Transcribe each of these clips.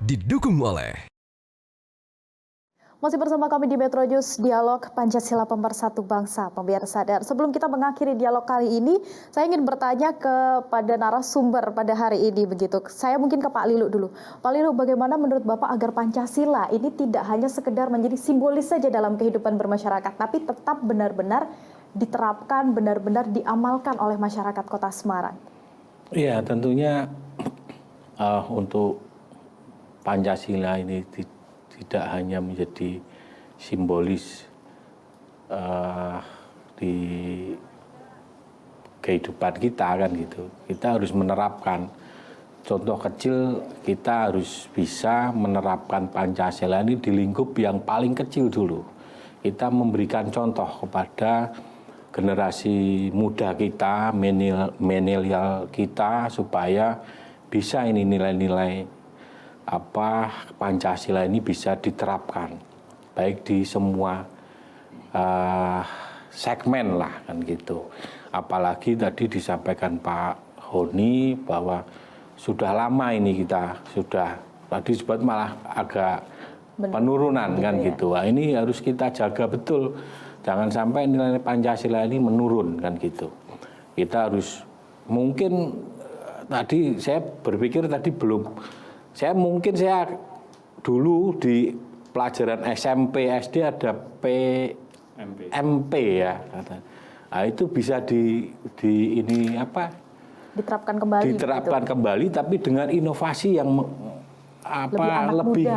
didukung oleh Masih bersama kami di Metro News Dialog Pancasila Pemersatu Bangsa, pemirsa. Dan sebelum kita mengakhiri dialog kali ini, saya ingin bertanya kepada narasumber pada hari ini begitu. Saya mungkin ke Pak Lilu dulu. Pak Lilu, bagaimana menurut Bapak agar Pancasila ini tidak hanya sekedar menjadi simbolis saja dalam kehidupan bermasyarakat, tapi tetap benar-benar diterapkan, benar-benar diamalkan oleh masyarakat Kota Semarang? Ya, tentunya untuk Pancasila ini tidak hanya menjadi simbolis di kehidupan kita kan gitu. Kita harus menerapkan. Contoh kecil, kita harus bisa menerapkan Pancasila ini di lingkup yang paling kecil dulu. Kita memberikan contoh kepada generasi muda kita, milenial kita, supaya bisa ini nilai-nilai Pancasila ini bisa diterapkan baik di semua segmen lah kan gitu. Apalagi tadi disampaikan Pak Honi bahwa sudah lama ini kita sudah tadi sebut malah agak penurunan kan gitu. Nah, ini harus kita jaga betul, jangan sampai nilai Pancasila ini menurun kan gitu. Kita harus mungkin tadi saya berpikir tadi saya dulu di pelajaran SMP, SD ada PMP ya. Nah, itu bisa diterapkan kembali. Diterapkan gitu. kembali, tapi dengan inovasi yang lebih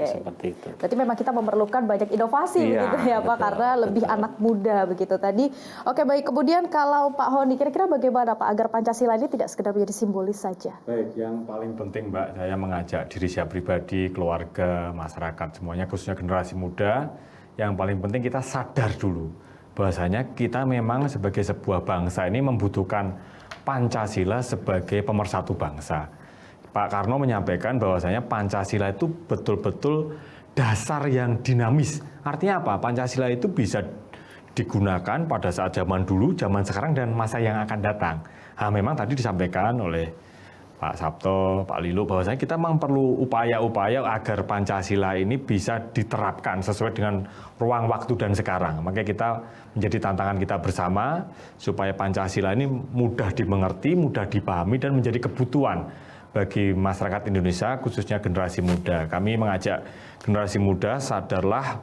seperti itu. Berarti memang kita memerlukan banyak inovasi begitu ya Pak, karena lebih anak muda begitu tadi. Oke, baik. Kemudian kalau Pak Honi, kira-kira bagaimana Pak agar Pancasila ini tidak sekedar menjadi simbolis saja? Baik, yang paling penting Mbak, saya mengajak diri saya pribadi, keluarga, masyarakat semuanya, khususnya generasi muda, yang paling penting kita sadar dulu bahwasanya kita memang sebagai sebuah bangsa ini membutuhkan Pancasila sebagai pemersatu bangsa. Pak Karno menyampaikan bahwasanya Pancasila itu betul-betul dasar yang dinamis. Artinya apa? Pancasila itu bisa digunakan pada saat zaman dulu, zaman sekarang, dan masa yang akan datang. Nah, memang tadi disampaikan oleh Pak Sabto, Pak Lilu, bahwasanya kita memang perlu upaya-upaya agar Pancasila ini bisa diterapkan sesuai dengan ruang waktu dan sekarang. Makanya kita menjadi tantangan kita bersama supaya Pancasila ini mudah dimengerti, mudah dipahami, dan menjadi kebutuhan bagi masyarakat Indonesia, khususnya generasi muda. Kami mengajak generasi muda, sadarlah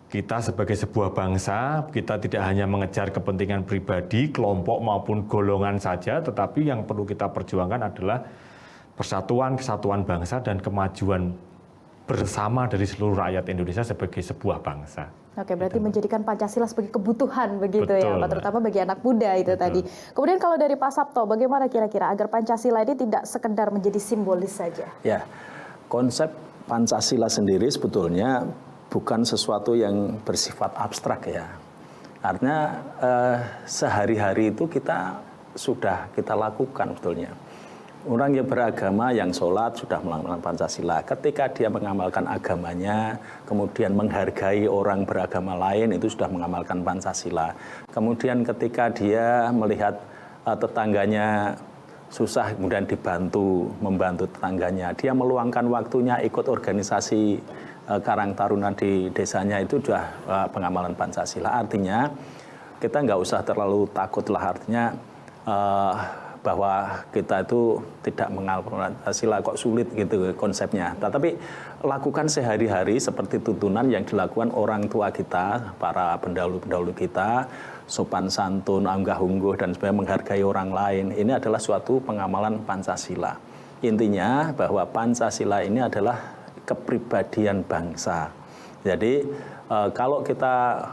kita sebagai sebuah bangsa, kita tidak hanya mengejar kepentingan pribadi, kelompok maupun golongan saja, tetapi yang perlu kita perjuangkan adalah persatuan, kesatuan bangsa, dan kemajuan bersama dari seluruh rakyat Indonesia sebagai sebuah bangsa. Oke, berarti menjadikan Pancasila sebagai kebutuhan begitu ya Pak, terutama bagi anak muda itu tadi. Kemudian kalau dari Pak Sabto, bagaimana kira-kira agar Pancasila ini tidak sekedar menjadi simbolis saja? Ya, konsep Pancasila sendiri sebetulnya bukan sesuatu yang bersifat abstrak ya. Artinya sehari-hari itu sudah kita lakukan sebetulnya. Orang yang beragama, yang sholat sudah melakukan Pancasila. Ketika dia mengamalkan agamanya, kemudian menghargai orang beragama lain, itu sudah mengamalkan Pancasila. Kemudian ketika dia melihat tetangganya susah, kemudian membantu tetangganya. Dia meluangkan waktunya ikut organisasi Karang Taruna di desanya, itu sudah pengamalan Pancasila. Artinya kita nggak usah terlalu takutlah, artinya bahwa kita itu tidak mengamalkan Pancasila kok sulit gitu konsepnya. Tetapi lakukan sehari-hari seperti tuntunan yang dilakukan orang tua kita, para pendahulu-pendahulu kita, sopan santun, anggah ungguh, dan sebagainya, menghargai orang lain. Ini adalah suatu pengamalan Pancasila. Intinya bahwa Pancasila ini adalah kepribadian bangsa. Jadi kalau kita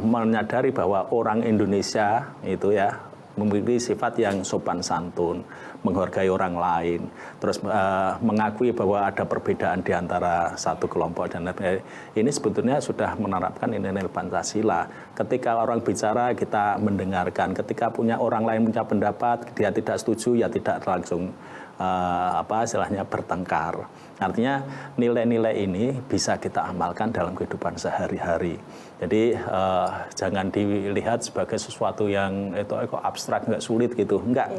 menyadari bahwa orang Indonesia itu ya memiliki sifat yang sopan santun, menghargai orang lain, terus mengakui bahwa ada perbedaan di antara satu kelompok dan lain-lain. Ini sebetulnya sudah menerapkan nilai-nilai Pancasila. Ketika orang bicara, kita mendengarkan. Ketika orang lain punya pendapat, dia tidak setuju, ya tidak langsung istilahnya bertengkar. Artinya nilai-nilai ini bisa kita amalkan dalam kehidupan sehari-hari. Jadi jangan dilihat sebagai sesuatu yang itu kok abstrak, nggak sulit gitu, enggak.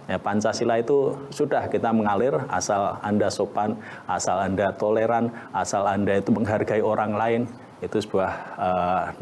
Ya, Pancasila itu sudah kita mengalir asal Anda sopan, asal Anda toleran, asal Anda itu menghargai orang lain. Itu sebuah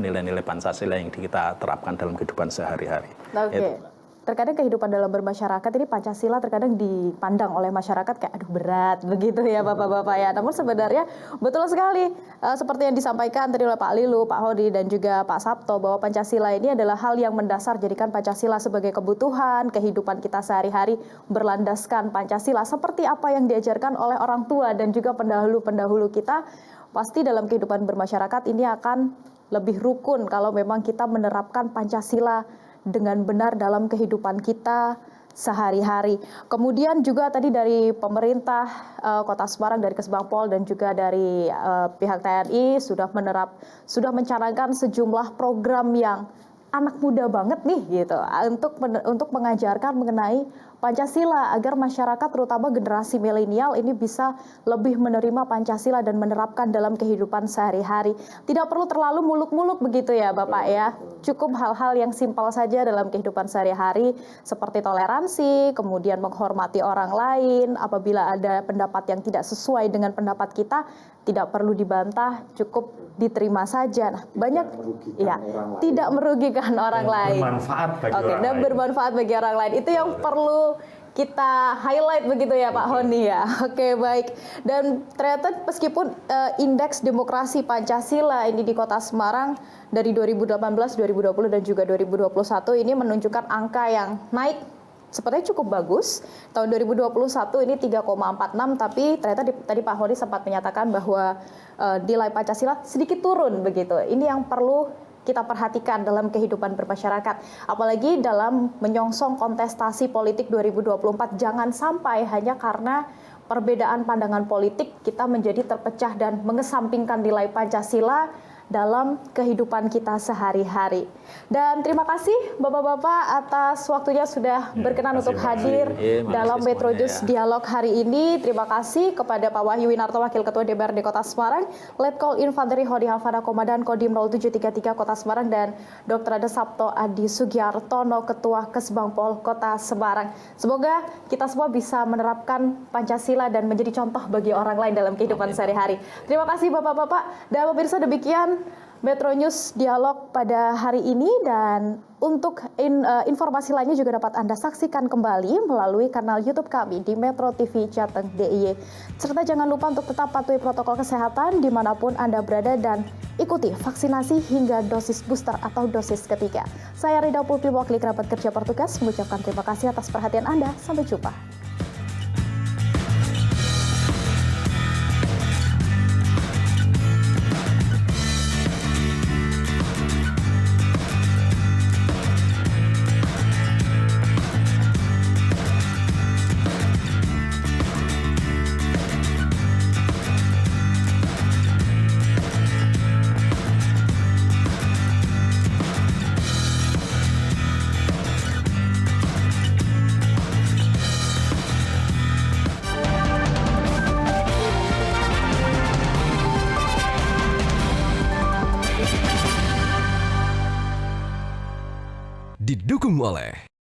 nilai-nilai Pancasila yang kita terapkan dalam kehidupan sehari-hari. Oke. Terkadang kehidupan dalam bermasyarakat ini Pancasila terkadang dipandang oleh masyarakat kayak aduh berat begitu ya Bapak-Bapak ya. Namun sebenarnya betul sekali seperti yang disampaikan tadi oleh Pak Lilu, Pak Hodi dan juga Pak Sabto bahwa Pancasila ini adalah hal yang mendasar, jadikan Pancasila sebagai kebutuhan kehidupan kita sehari-hari berlandaskan Pancasila seperti apa yang diajarkan oleh orang tua dan juga pendahulu-pendahulu kita. Pasti dalam kehidupan bermasyarakat ini akan lebih rukun kalau memang kita menerapkan Pancasila dengan benar dalam kehidupan kita sehari-hari. Kemudian juga tadi dari pemerintah Kota Semarang, dari Kesbangpol dan juga dari pihak TNI sudah mencanangkan sejumlah program yang anak muda banget nih gitu untuk mengajarkan mengenai Pancasila agar masyarakat terutama generasi milenial ini bisa lebih menerima Pancasila dan menerapkan dalam kehidupan sehari-hari. Tidak perlu terlalu muluk-muluk begitu ya Bapak ya. Cukup hal-hal yang simpel saja dalam kehidupan sehari-hari seperti toleransi, kemudian menghormati orang lain, apabila ada pendapat yang tidak sesuai dengan pendapat kita tidak perlu dibantah, cukup diterima saja. Nah, banyak ya tidak merugikan orang lain. Bermanfaat bagi orang dan lain. Bermanfaat bagi orang lain. Itu yang perlu kita highlight begitu ya Pak Honi ya. Oke, baik. Dan ternyata meskipun indeks demokrasi Pancasila ini di Kota Semarang dari 2018, 2020 dan juga 2021 ini menunjukkan angka yang naik sepertinya cukup bagus. Tahun 2021 ini 3,46, tapi ternyata tadi Pak Hodi sempat menyatakan bahwa nilai Pancasila sedikit turun begitu. Ini yang perlu kita perhatikan dalam kehidupan bermasyarakat. Apalagi dalam menyongsong kontestasi politik 2024, jangan sampai hanya karena perbedaan pandangan politik kita menjadi terpecah dan mengesampingkan nilai Pancasila dalam kehidupan kita sehari-hari. Dan terima kasih Bapak-Bapak atas waktunya sudah berkenan untuk hadir dalam Metro News Dialog hari ini. Terima kasih kepada Pak Wahyu Winarto, Wakil Ketua DPRD Kota Semarang, Letkol Infanteri Hodi Havana Komandan Kodim 0733 Kota Semarang, dan Dr. Ade Sabto Adi Sugiartono, Ketua Kesbangpol Kota Semarang. Semoga kita semua bisa menerapkan Pancasila dan menjadi contoh bagi orang lain dalam kehidupan sehari-hari. Terima kasih Bapak-Bapak. Dan pemirsa, demikian Metro News Dialog pada hari ini, dan untuk informasi lainnya juga dapat Anda saksikan kembali melalui kanal YouTube kami di Metro TV Jateng DIY. Serta jangan lupa untuk tetap patuhi protokol kesehatan dimanapun Anda berada dan ikuti vaksinasi hingga dosis booster atau dosis ketiga. Saya Rida Pulpi, wakil kerabat kerja petugas, mengucapkan terima kasih atas perhatian Anda. Sampai jumpa. Didukung oleh